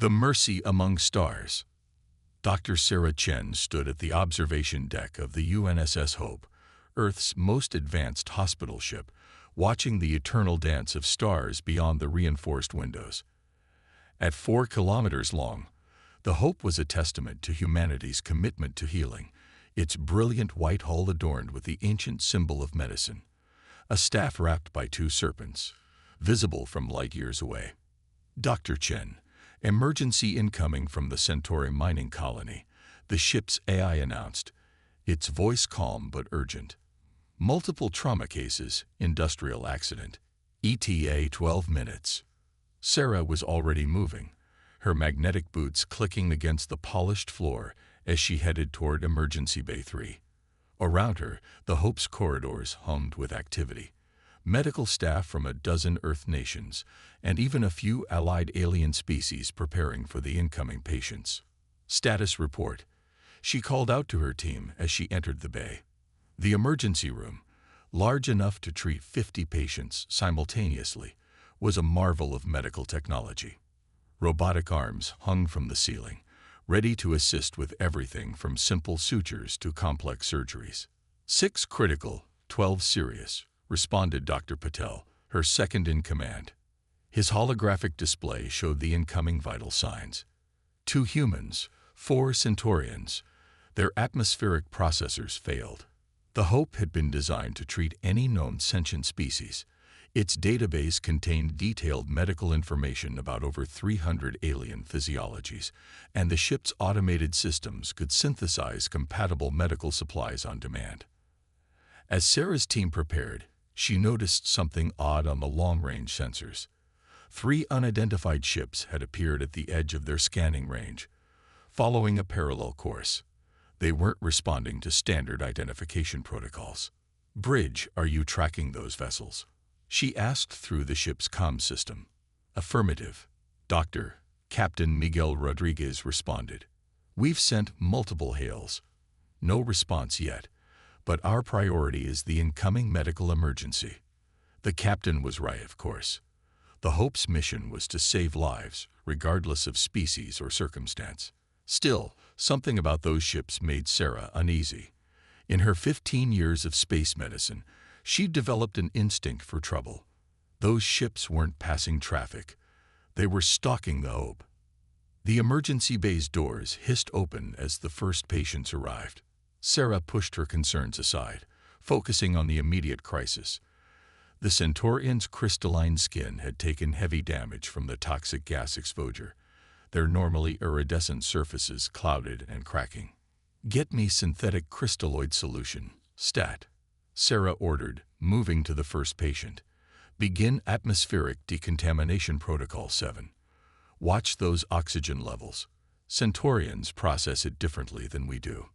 The Mercy Among Stars. Dr. Sarah Chen stood at the observation deck of the UNSS Hope, Earth's most advanced hospital ship, watching the eternal dance of stars beyond the reinforced windows. At 4 kilometers long, the Hope was a testament to humanity's commitment to healing, its brilliant white hull adorned with the ancient symbol of medicine, a staff wrapped by 2 serpents, visible from light years away. Dr. Chen, emergency incoming from the Centauri mining colony, the ship's AI announced, its voice calm but urgent. Multiple trauma cases, industrial accident. ETA 12 minutes. Sarah was already moving, her magnetic boots clicking against the polished floor as she headed toward Emergency Bay 3. Around her, the Hope's corridors hummed with activity. Medical staff from a dozen Earth nations, and even a few allied alien species preparing for the incoming patients. Status report. She called out to her team as she entered the bay. The emergency room, large enough to treat 50 patients simultaneously, was a marvel of medical technology. Robotic arms hung from the ceiling, ready to assist with everything from simple sutures to complex surgeries. 6 critical, 12 serious, responded Dr. Patel, her second in command. His holographic display showed the incoming vital signs. 2 humans, 4 Centaurians. Their atmospheric processors failed. The Hope had been designed to treat any known sentient species. Its database contained detailed medical information about over 300 alien physiologies, and the ship's automated systems could synthesize compatible medical supplies on demand. As Sarah's team prepared, she noticed something odd on the long-range sensors. 3 unidentified ships had appeared at the edge of their scanning range, following a parallel course. They weren't responding to standard identification protocols. "Bridge, are you tracking those vessels?" she asked through the ship's comm system. "Affirmative, Doctor," Captain Miguel Rodriguez responded. "We've sent multiple hails. No response yet, but our priority is the incoming medical emergency." The captain was right, of course. The Hope's mission was to save lives, regardless of species or circumstance. Still, something about those ships made Sarah uneasy. In her 15 years of space medicine, she'd developed an instinct for trouble. Those ships weren't passing traffic. They were stalking the Hope. The emergency bay's doors hissed open as the first patients arrived. Sarah pushed her concerns aside, focusing on the immediate crisis. The Centaurians' crystalline skin had taken heavy damage from the toxic gas exposure, their normally iridescent surfaces clouded and cracking. "Get me synthetic crystalloid solution, stat," Sarah ordered, moving to the first patient. "Begin atmospheric decontamination protocol 7. Watch those oxygen levels. Centaurians process it differently than we do."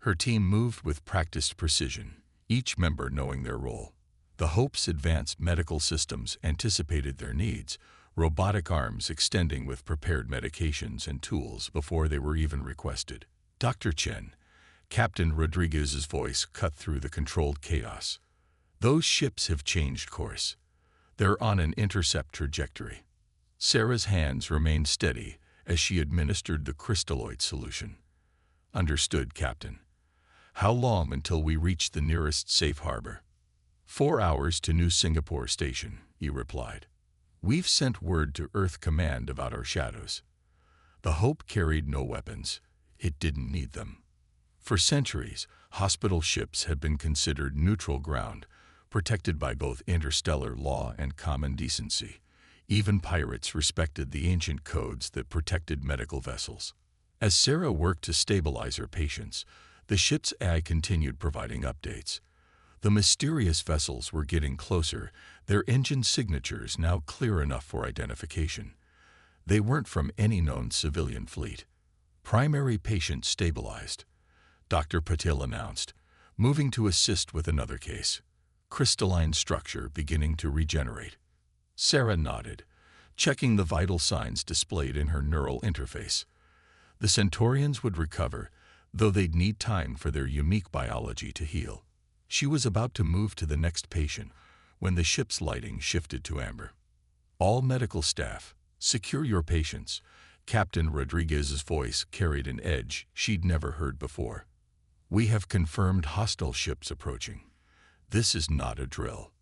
Her team moved with practiced precision, each member knowing their role. The Hope's advanced medical systems anticipated their needs, robotic arms extending with prepared medications and tools before they were even requested. "Dr. Chen," Captain Rodriguez's voice cut through the controlled chaos. "Those ships have changed course. They're on an intercept trajectory." Sarah's hands remained steady as she administered the crystalloid solution. "Understood, Captain. How long until we reach the nearest safe harbor?" 4 hours to New Singapore Station, he replied. "We've sent word to Earth Command about our shadows." The Hope carried no weapons. It didn't need them. For centuries, hospital ships had been considered neutral ground, protected by both interstellar law and common decency. Even pirates respected the ancient codes that protected medical vessels. As Sarah worked to stabilize her patients, the ship's AI continued providing updates. The mysterious vessels were getting closer, their engine signatures now clear enough for identification. They weren't from any known civilian fleet. "Primary patient stabilized," Dr. Patel announced, moving to assist with another case. Crystalline structure beginning to regenerate. Sarah nodded, checking the vital signs displayed in her neural interface. The Centaurians would recover, though they'd need time for their unique biology to heal. She was about to move to the next patient when the ship's lighting shifted to amber. "All medical staff, secure your patients," Captain Rodriguez's voice carried an edge she'd never heard before. "We have confirmed hostile ships approaching. This is not a drill."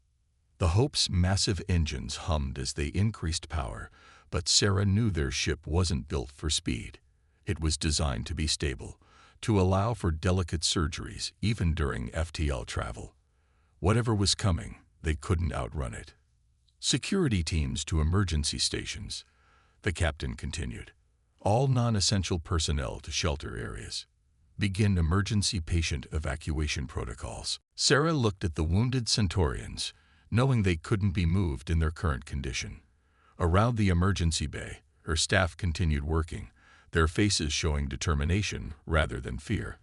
The Hope's massive engines hummed as they increased power, but Sarah knew their ship wasn't built for speed. It was designed to be stable, to allow for delicate surgeries even during FTL travel. Whatever was coming, they couldn't outrun it. "Security teams to emergency stations," the captain continued. "All non-essential personnel to shelter areas. Begin emergency patient evacuation protocols." Sarah looked at the wounded Centaurians, knowing they couldn't be moved in their current condition. Around the emergency bay, her staff continued working, their faces showing determination rather than fear.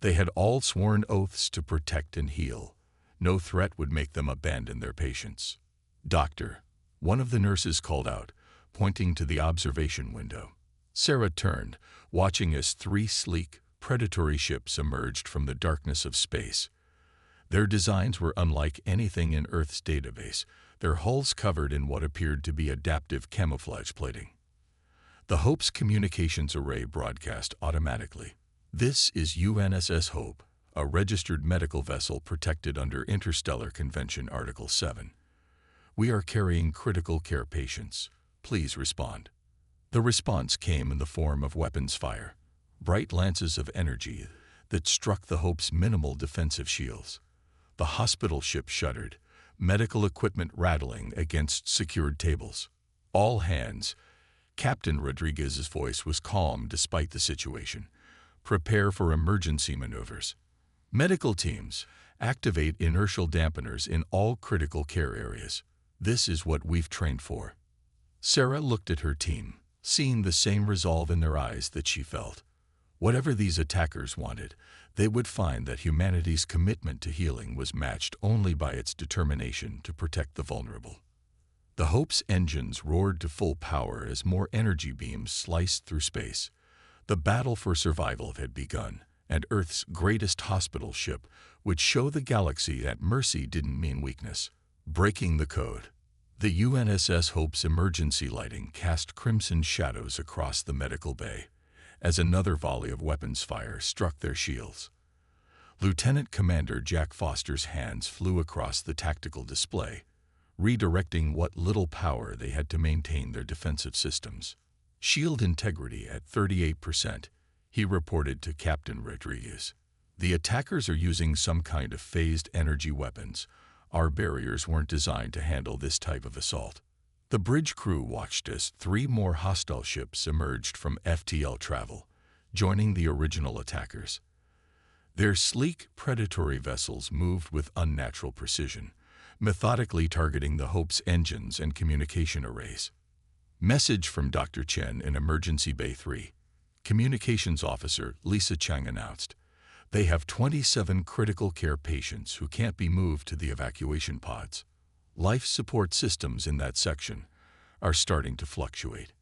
They had all sworn oaths to protect and heal. No threat would make them abandon their patients. "Doctor," one of the nurses called out, pointing to the observation window. Sarah turned, watching as 3 sleek, predatory ships emerged from the darkness of space. Their designs were unlike anything in Earth's database, their hulls covered in what appeared to be adaptive camouflage plating. The Hope's communications array broadcast automatically. "This is UNSS Hope, a registered medical vessel protected under Interstellar Convention Article 7. We are carrying critical care patients. Please respond." The response came in the form of weapons fire, bright lances of energy that struck the Hope's minimal defensive shields. The hospital ship shuddered, medical equipment rattling against secured tables. "All hands." Captain Rodriguez's voice was calm despite the situation. "Prepare for emergency maneuvers. Medical teams, activate inertial dampeners in all critical care areas. This is what we've trained for." Sarah looked at her team, seeing the same resolve in their eyes that she felt. Whatever these attackers wanted, they would find that humanity's commitment to healing was matched only by its determination to protect the vulnerable. The Hope's engines roared to full power as more energy beams sliced through space. The battle for survival had begun, and Earth's greatest hospital ship would show the galaxy that mercy didn't mean weakness. Breaking the code. The UNSS Hope's emergency lighting cast crimson shadows across the medical bay, as another volley of weapons fire struck their shields. Lieutenant Commander Jack Foster's hands flew across the tactical display, redirecting what little power they had to maintain their defensive systems. "Shield integrity at 38%, he reported to Captain Rodriguez. "The attackers are using some kind of phased energy weapons. Our barriers weren't designed to handle this type of assault." The bridge crew watched as 3 more hostile ships emerged from FTL travel, joining the original attackers. Their sleek, predatory vessels moved with unnatural precision, methodically targeting the Hope's engines and communication arrays. "Message from Dr. Chen in Emergency Bay 3. Communications Officer Lisa Chang announced. They have 27 critical care patients who can't be moved to the evacuation pods. Life support systems in that section are starting to fluctuate."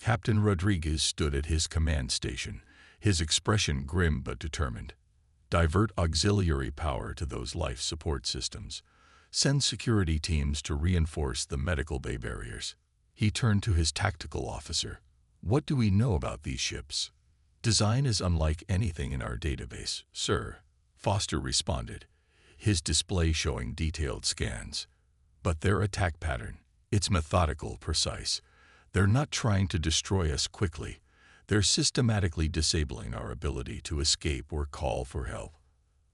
Captain Rodriguez stood at his command station, his expression grim but determined. "Divert auxiliary power to those life support systems. Send security teams to reinforce the medical bay barriers." He turned to his tactical officer. "What do we know about these ships?" "Design is unlike anything in our database, sir," Foster responded, his display showing detailed scans. "But their attack pattern, it's methodical, precise. They're not trying to destroy us quickly. They're systematically disabling our ability to escape or call for help."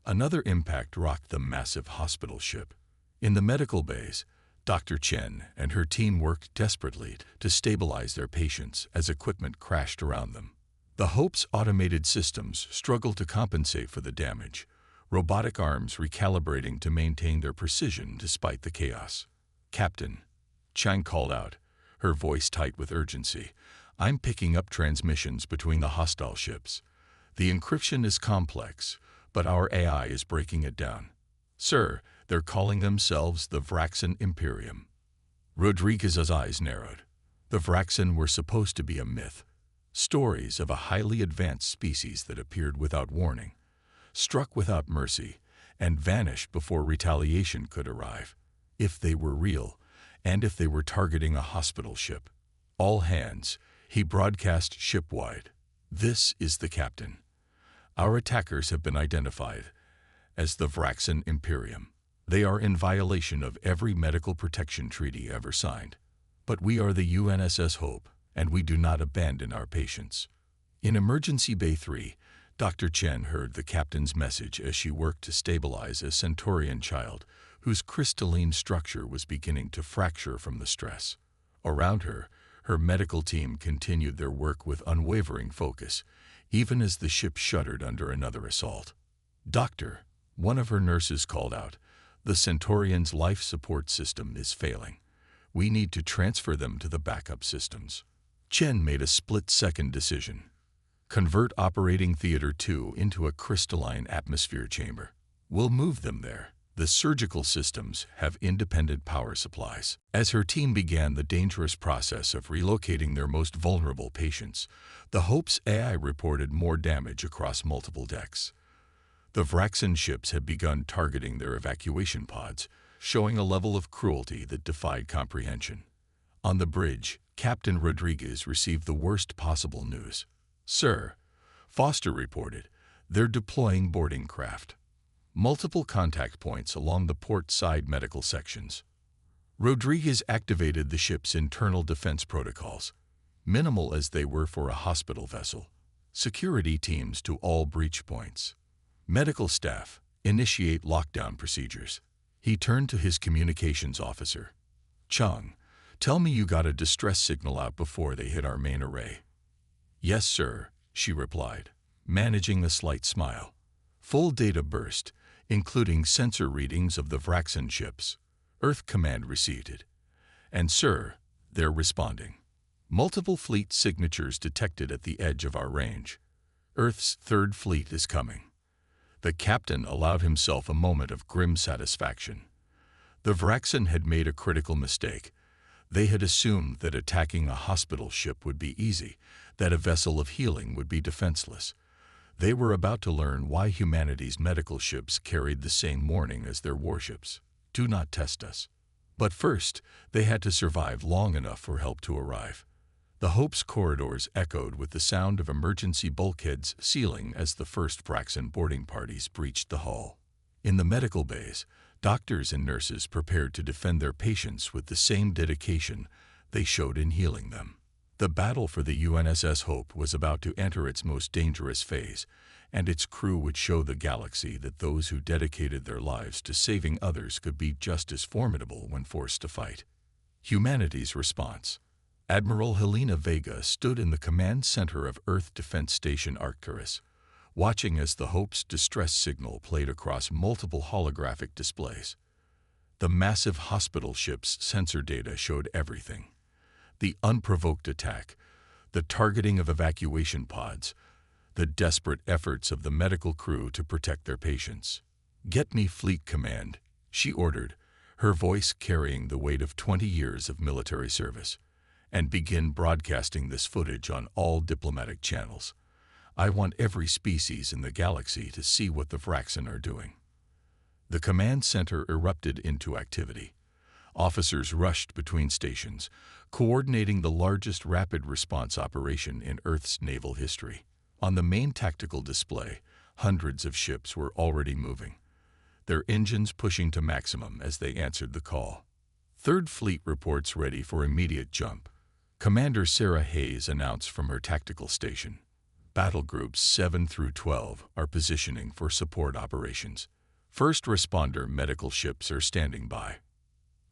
Another impact rocked the massive hospital ship. In the medical bays, Dr. Chen and her team worked desperately to stabilize their patients as equipment crashed around them. The Hope's automated systems struggled to compensate for the damage, robotic arms recalibrating to maintain their precision despite the chaos. "Captain," Chang called out, her voice tight with urgency, "I'm picking up transmissions between the hostile ships. The encryption is complex, but our AI is breaking it down. Sir, they're calling themselves the Vraxan Imperium." Rodriguez's eyes narrowed. The Vraxan were supposed to be a myth. Stories of a highly advanced species that appeared without warning, struck without mercy, and vanished before retaliation could arrive. If they were real, and if they were targeting a hospital ship. "All hands," He broadcast ship-wide. "This is the captain. Our attackers have been identified as the Vraxan Imperium. They are in violation of every medical protection treaty ever signed. But we are the UNSS Hope, and we do not abandon our patients." In Emergency Bay 3, Dr. Chen heard the captain's message as she worked to stabilize a Centaurian child whose crystalline structure was beginning to fracture from the stress. Around her, her medical team continued their work with unwavering focus, even as the ship shuddered under another assault. "Doctor," one of her nurses called out, "the Centaurian's life support system is failing. We need to transfer them to the backup systems." Chen made a split-second decision. "Convert Operating Theater 2 into a crystalline atmosphere chamber. We'll move them there. The surgical systems have independent power supplies." As her team began the dangerous process of relocating their most vulnerable patients, the Hope's AI reported more damage across multiple decks. The Vraxan ships had begun targeting their evacuation pods, showing a level of cruelty that defied comprehension. On the bridge, Captain Rodriguez received the worst possible news. "Sir," Foster reported, "they're deploying boarding craft. Multiple contact points along the port side medical sections." Rodriguez activated the ship's internal defense protocols, minimal as they were for a hospital vessel. "Security teams to all breach points. Medical staff, initiate lockdown procedures." He turned to his communications officer. "Chung, tell me you got a distress signal out before they hit our main array." "Yes, sir," she replied, managing a slight smile. "Full data burst, including sensor readings of the Vraxan ships. Earth Command received it. And sir, they're responding. Multiple fleet signatures detected at the edge of our range. Earth's third fleet is coming." The captain allowed himself a moment of grim satisfaction. The Vraxan had made a critical mistake. They had assumed that attacking a hospital ship would be easy, that a vessel of healing would be defenseless. They were about to learn why humanity's medical ships carried the same warning as their warships: "Do not test us." But first, they had to survive long enough for help to arrive. The Hope's corridors echoed with the sound of emergency bulkheads sealing as the first Vraxan boarding parties breached the hull. In the medical bays, doctors and nurses prepared to defend their patients with the same dedication they showed in healing them. The battle for the UNSS Hope was about to enter its most dangerous phase, and its crew would show the galaxy that those who dedicated their lives to saving others could be just as formidable when forced to fight. Humanity's response. Admiral Helena Vega stood in the command center of Earth Defense Station Arcturus, watching as the Hope's distress signal played across multiple holographic displays. The massive hospital ship's sensor data showed everything: the unprovoked attack, the targeting of evacuation pods, the desperate efforts of the medical crew to protect their patients. "Get me Fleet Command," she ordered, her voice carrying the weight of 20 years of military service, "and begin broadcasting this footage on all diplomatic channels. I want every species in the galaxy to see what the Vraxan are doing." The command center erupted into activity. Officers rushed between stations, coordinating the largest rapid response operation in Earth's naval history. On the main tactical display, hundreds of ships were already moving, their engines pushing to maximum as they answered the call. Third Fleet reports ready for immediate jump. Commander Sarah Hayes announced from her tactical station. Battle Groups 7 through 12 are positioning for support operations. First responder medical ships are standing by.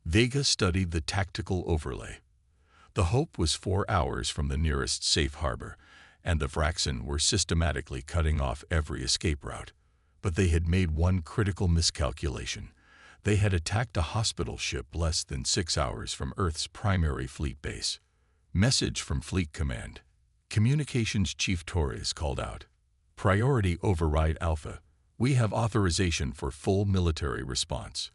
Vega studied the tactical overlay. The Hope was 4 hours from the nearest safe harbor, and the Vraxan were systematically cutting off every escape route. But they had made one critical miscalculation. They had attacked a hospital ship less than 6 hours from Earth's primary fleet base. Message from Fleet Command. Communications Chief Torres called out. "Priority Override Alpha. We have authorization for full military response.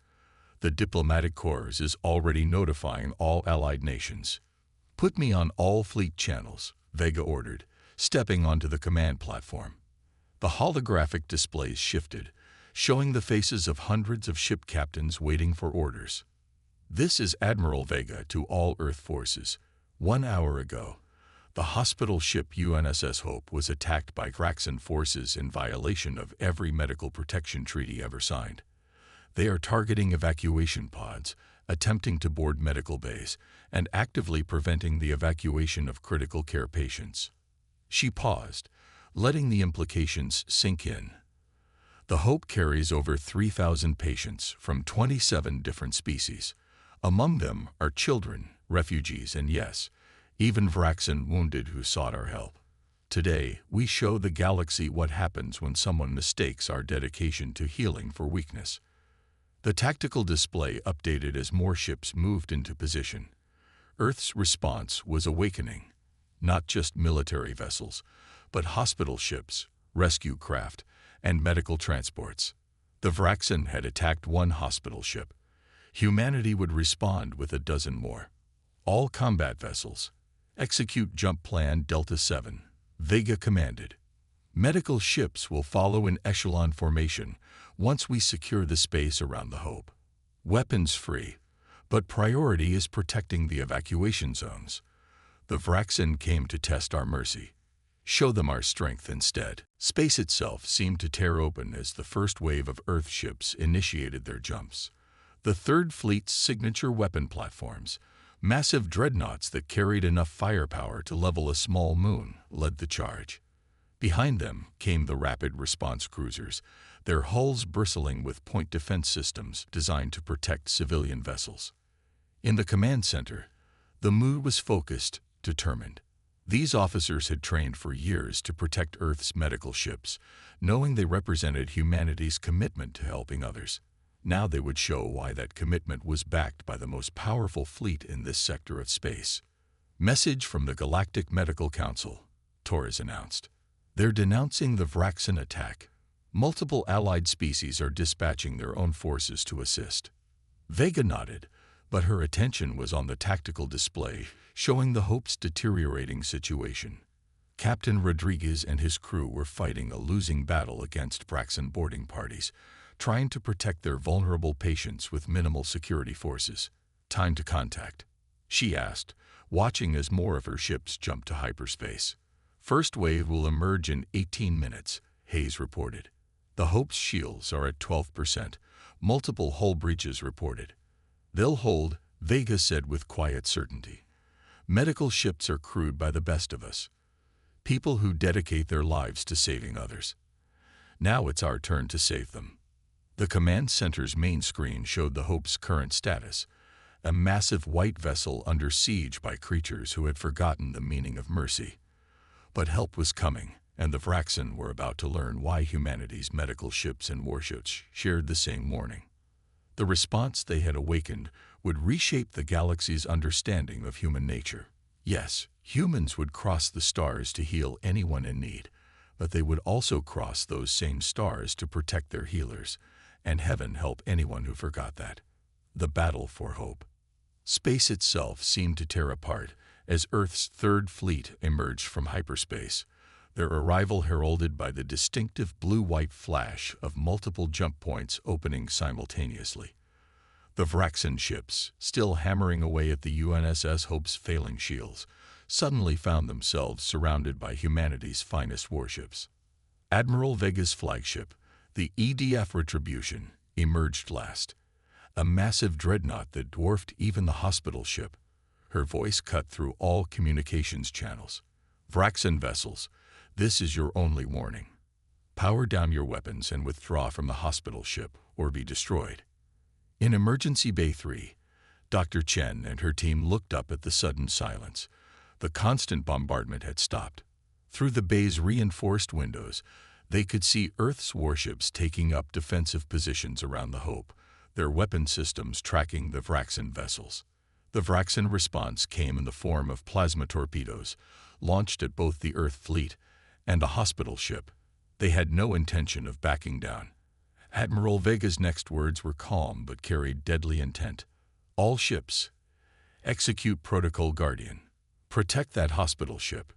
The Diplomatic Corps is already notifying all allied nations." "Put me on all fleet channels," Vega ordered, stepping onto the command platform. The holographic displays shifted, showing the faces of hundreds of ship captains waiting for orders. "This is Admiral Vega to all Earth forces. 1 hour ago, The hospital ship UNSS Hope was attacked by Vraxan forces in violation of every medical protection treaty ever signed. They are targeting evacuation pods, attempting to board medical bays, and actively preventing the evacuation of critical care patients. She paused, letting the implications sink in. The Hope carries over 3,000 patients from 27 different species. Among them are children, refugees, and yes, even Vraxan wounded who sought our help. Today, we show the galaxy what happens when someone mistakes our dedication to healing for weakness. The tactical display updated as more ships moved into position. Earth's response was awakening. Not just military vessels, but hospital ships, rescue craft, and medical transports. The Vraxan had attacked one hospital ship. Humanity would respond with a dozen more. All combat vessels. Execute Jump Plan Delta 7. Vega commanded. Medical ships will follow in echelon formation once we secure the space around the Hope. Weapons free, but priority is protecting the evacuation zones. The Vraxan came to test our mercy. Show them our strength instead. Space itself seemed to tear open as the first wave of Earth ships initiated their jumps. The Third Fleet's signature weapon platforms, massive dreadnoughts that carried enough firepower to level a small moon, led the charge. Behind them came the rapid response cruisers, their hulls bristling with point defense systems designed to protect civilian vessels. In the command center, the mood was focused, determined. These officers had trained for years to protect Earth's medical ships, knowing they represented humanity's commitment to helping others. Now they would show why that commitment was backed by the most powerful fleet in this sector of space. Message from the Galactic Medical Council, Torres announced. They're denouncing the Vraxan attack. Multiple allied species are dispatching their own forces to assist. Vega nodded, but her attention was on the tactical display, showing the Hope's deteriorating situation. Captain Rodriguez and his crew were fighting a losing battle against Vraxan boarding parties, trying to protect their vulnerable patients with minimal security forces. Time to contact, she asked, watching as more of her ships jumped to hyperspace. First wave will emerge in 18 minutes, Hayes reported. The Hope's shields are at 12%, multiple hull breaches reported. They'll hold, Vega said with quiet certainty. Medical ships are crewed by the best of us, people who dedicate their lives to saving others. Now it's our turn to save them. The command center's main screen showed the Hope's current status, a massive white vessel under siege by creatures who had forgotten the meaning of mercy. But help was coming, and the Vraxan were about to learn why humanity's medical ships and warships shared the same warning. The response they had awakened would reshape the galaxy's understanding of human nature. Yes, humans would cross the stars to heal anyone in need, but they would also cross those same stars to protect their healers, and heaven help anyone who forgot that. The battle for hope. Space itself seemed to tear apart as Earth's Third Fleet emerged from hyperspace, their arrival heralded by the distinctive blue-white flash of multiple jump points opening simultaneously. The Vraxan ships, still hammering away at the UNSS Hope's failing shields, suddenly found themselves surrounded by humanity's finest warships. Admiral Vega's flagship, the EDF Retribution, emerged last, a massive dreadnought that dwarfed even the hospital ship. Her voice cut through all communications channels. Vraxan vessels, this is your only warning. Power down your weapons and withdraw from the hospital ship or be destroyed. In Emergency Bay 3, Dr. Chen and her team looked up at the sudden silence. The constant bombardment had stopped. Through the bay's reinforced windows, they could see Earth's warships taking up defensive positions around the Hope, their weapon systems tracking the Vraxan vessels. The Vraxan response came in the form of plasma torpedoes, launched at both the Earth fleet and a hospital ship. They had no intention of backing down. Admiral Vega's next words were calm but carried deadly intent. All ships, execute Protocol Guardian. Protect that hospital ship.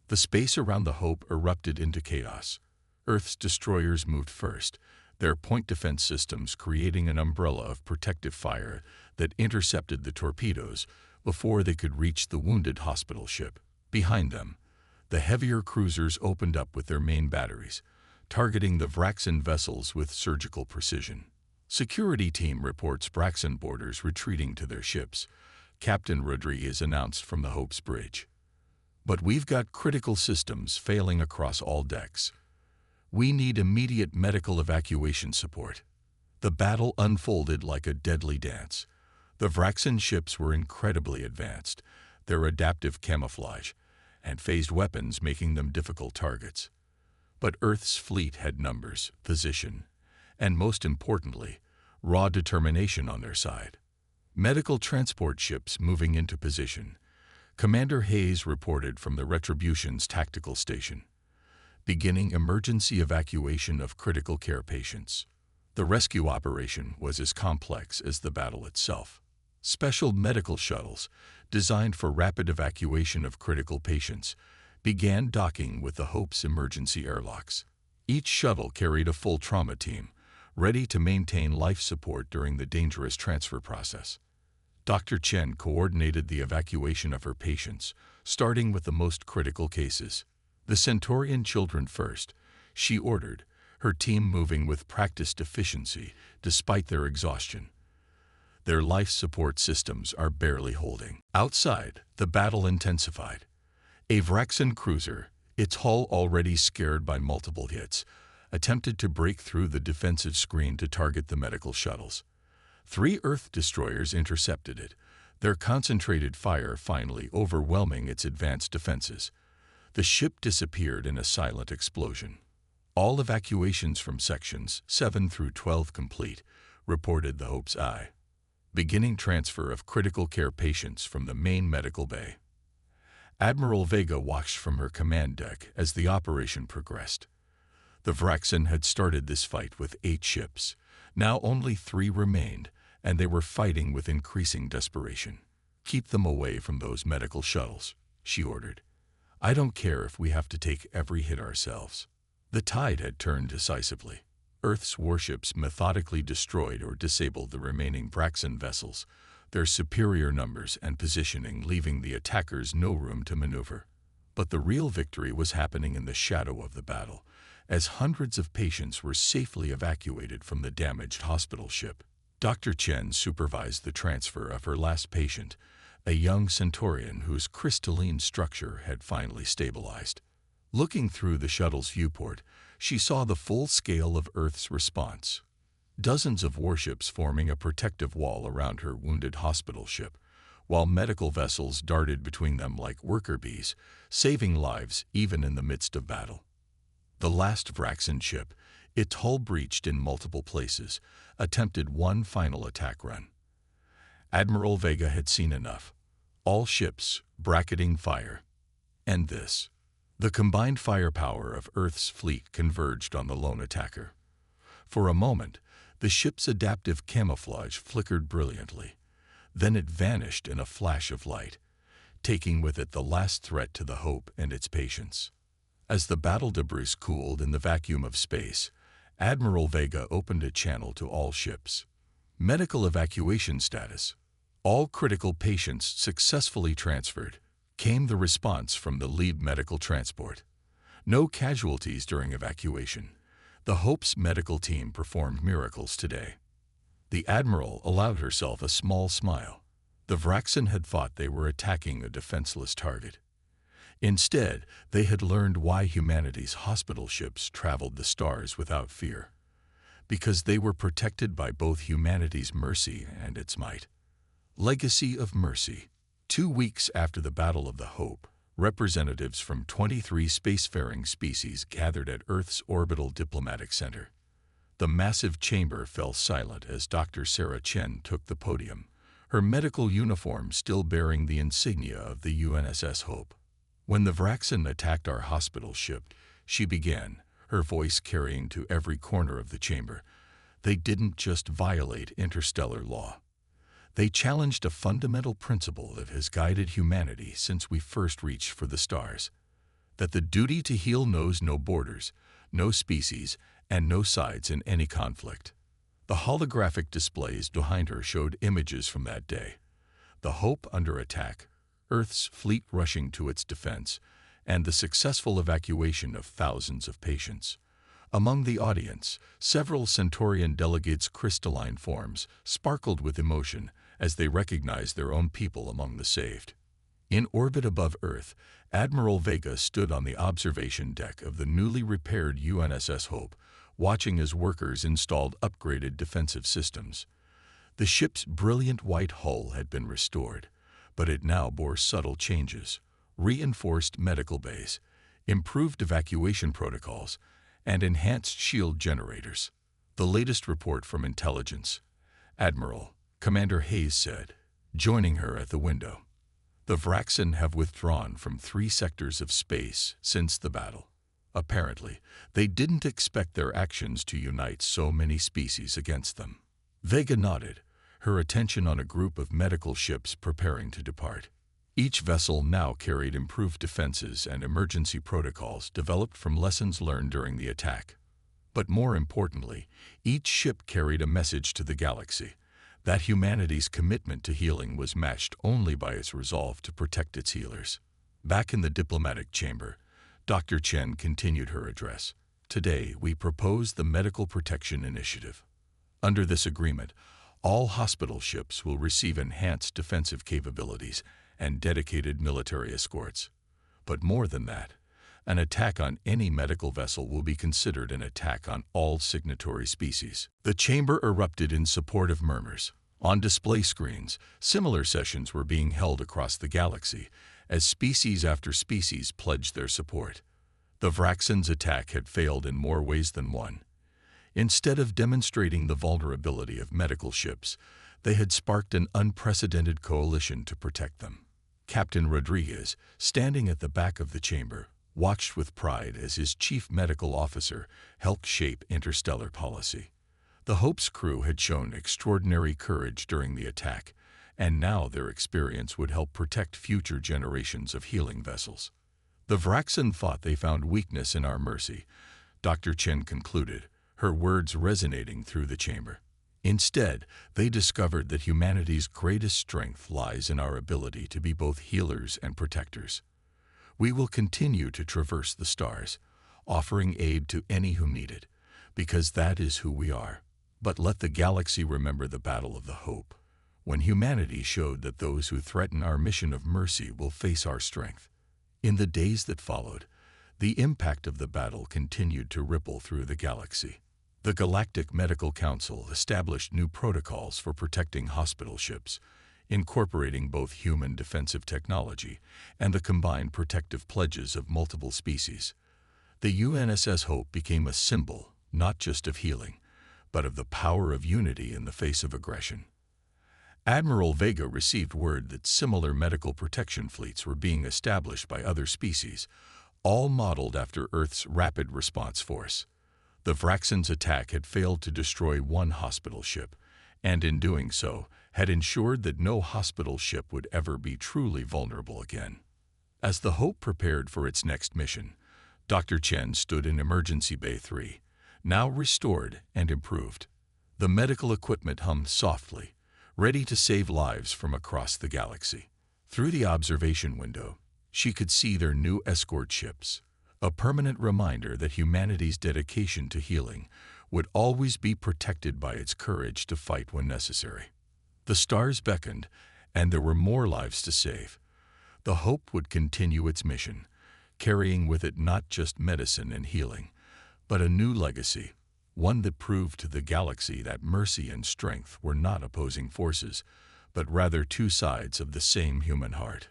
The space around the Hope erupted into chaos. Earth's destroyers moved first, their point defense systems creating an umbrella of protective fire that intercepted the torpedoes before they could reach the wounded hospital ship. Behind them, the heavier cruisers opened up with their main batteries, targeting the Vraxen vessels with surgical precision. Security team reports Vraxen boarders retreating to their ships. Captain Rodriguez announced from the Hope's bridge. But we've got critical systems failing across all decks. We need immediate medical evacuation support. The battle unfolded like a deadly dance. The Vraxen ships were incredibly advanced, their adaptive camouflage and phased weapons making them difficult targets. But Earth's fleet had numbers, position, and most importantly, raw determination on their side. Medical transport ships moving into position. Commander Hayes reported from the Retribution's tactical station, beginning emergency evacuation of critical care patients. The rescue operation was as complex as the battle itself. Special medical shuttles, designed for rapid evacuation of critical patients, began docking with the Hope's emergency airlocks. Each shuttle carried a full trauma team, ready to maintain life support during the dangerous transfer process. Dr. Chen coordinated the evacuation of her patients, starting with the most critical cases. The Centaurian children first, she ordered, her team moving with practiced efficiency despite their exhaustion. Their life support systems are barely holding. Outside, the battle intensified. A Vraxen cruiser, its hull already scarred by multiple hits, attempted to break through the defensive screen to target the medical shuttles. 3 Earth destroyers intercepted it, their concentrated fire finally overwhelming its advanced defenses. The ship disappeared in a silent explosion. All evacuations from sections 7 through 12 complete, reported the Hope's Eye. Beginning transfer of critical care patients from the main medical bay. Admiral Vega watched from her command deck as the operation progressed. The Vraxen had started this fight with 8 ships. Now only 3 remained, and they were fighting with increasing desperation. "Keep them away from those medical shuttles," she ordered. "I don't care if we have to take every hit ourselves." The tide had turned decisively. Earth's warships methodically destroyed or disabled the remaining Vraxen vessels, their superior numbers and positioning leaving the attackers no room to maneuver. But the real victory was happening in the shadow of the battle, as hundreds of patients were safely evacuated from the damaged hospital ship. Dr. Chen supervised the transfer of her last patient, a young Centaurian whose crystalline structure had finally stabilized. Looking through the shuttle's viewport, she saw the full scale of Earth's response. Dozens of warships forming a protective wall around her wounded hospital ship, while medical vessels darted between them like worker bees, saving lives even in the midst of battle. The last Vraxen ship, its hull breached in multiple places, attempted one final attack run. Admiral Vega had seen enough. All ships bracketing fire. And this. The combined firepower of Earth's fleet converged on the lone attacker. For a moment, the ship's adaptive camouflage flickered brilliantly. Then it vanished in a flash of light, taking with it the last threat to the Hope and its patients. As the battle debris cooled in the vacuum of space, Admiral Vega opened a channel to all ships. Medical evacuation status. All critical patients successfully transferred. Came the response from the lead medical transport. No casualties during evacuation. The Hope's medical team performed miracles today. The Admiral allowed herself a small smile. The Vraxen had thought they were attacking a defenseless target. Instead, they had learned why humanity's hospital ships traveled the stars without fear. Because they were protected by both humanity's mercy and its might. Legacy of mercy. 2 weeks after the Battle of the Hope, representatives from 23 spacefaring species gathered at Earth's orbital diplomatic center. The massive chamber fell silent as Dr. Sarah Chen took the podium, her medical uniform still bearing the insignia of the UNSS Hope. "When the Vraxen attacked our hospital ship," she began, her voice carrying to every corner of the chamber, "they didn't just violate interstellar law. They challenged a fundamental principle that has guided humanity since we first reached for the stars. That the duty to heal knows no borders, no species, and no sides in any conflict." The holographic displays behind her showed images from that day. The Hope under attack, Earth's fleet rushing to its defense, and the successful evacuation of thousands of patients. Among the audience, several Centaurian delegates' crystalline forms sparkled with emotion as they recognized their own people among the saved. In orbit above Earth, Admiral Vega stood on the observation deck of the newly repaired UNSS Hope, watching as workers installed upgraded defensive systems. The ship's brilliant white hull had been restored, but it now bore subtle changes: reinforced medical bays, improved evacuation protocols, and enhanced shield generators. The latest report from intelligence, Admiral Commander Hayes said, joining her at the window. The Vraxen have withdrawn from 3 sectors of space since the battle. Apparently, they didn't expect their actions to unite so many species against them. Vega nodded, her attention on a group of medical ships preparing to depart. Each vessel now carried improved defenses and emergency protocols developed from lessons learned during the attack. But more importantly, each ship carried a message to the galaxy: that humanity's commitment to healing was matched only by its resolve to protect its healers. Back in the diplomatic chamber, Dr. Chen continued her address. Today, we propose the Medical Protection Initiative. Under this agreement, all hospital ships will receive enhanced defensive capabilities and dedicated military escorts. But more than that, an attack on any medical vessel will be considered an attack on all signatory species. The chamber erupted in supportive murmurs. On display screens, similar sessions were being held across the galaxy as species after species pledged their support. The Vraxen's attack had failed in more ways than one. Instead of demonstrating the vulnerability of medical ships, they had sparked an unprecedented coalition to protect them. Captain Rodriguez, standing at the back of the chamber, watched with pride as his chief medical officer helped shape interstellar policy. The Hope's crew had shown extraordinary courage during the attack, and now their experience would help protect future generations of healing vessels. The Vraxen thought they found weakness in our mercy, Dr. Chen concluded, her words resonating through the chamber. Instead, they discovered that humanity's greatest strength lies in our ability to be both healers and protectors. We will continue to traverse the stars, offering aid to any who need it, because that is who we are. But let the galaxy remember the Battle of the Hope, when humanity showed that those who threaten our mission of mercy will face our strength. In the days that followed, the impact of the battle continued to ripple through the galaxy. The Galactic Medical Council established new protocols for protecting hospital ships, incorporating both human defensive technology and the combined protective pledges of multiple species. The UNSS Hope became a symbol not just of healing, but of the power of unity in the face of aggression. Admiral Vega received word that similar medical protection fleets were being established by other species, all modeled after Earth's Rapid Response Force. The Vraxen's attack had failed to destroy one hospital ship, and in doing so, had ensured that no hospital ship would ever be truly vulnerable again. As the Hope prepared for its next mission, Dr. Chen stood in Emergency Bay 3, now restored and improved. The medical equipment hummed softly, ready to save lives from across the galaxy. Through the observation window, she could see their new escort ships, a permanent reminder that humanity's dedication to healing would always be protected by its courage to fight when necessary. The stars beckoned, and there were more lives to save. The Hope would continue its mission, carrying with it not just medicine and healing, but a new legacy, one that proved to the galaxy that mercy and strength were not opposing forces, but rather two sides of the same human heart.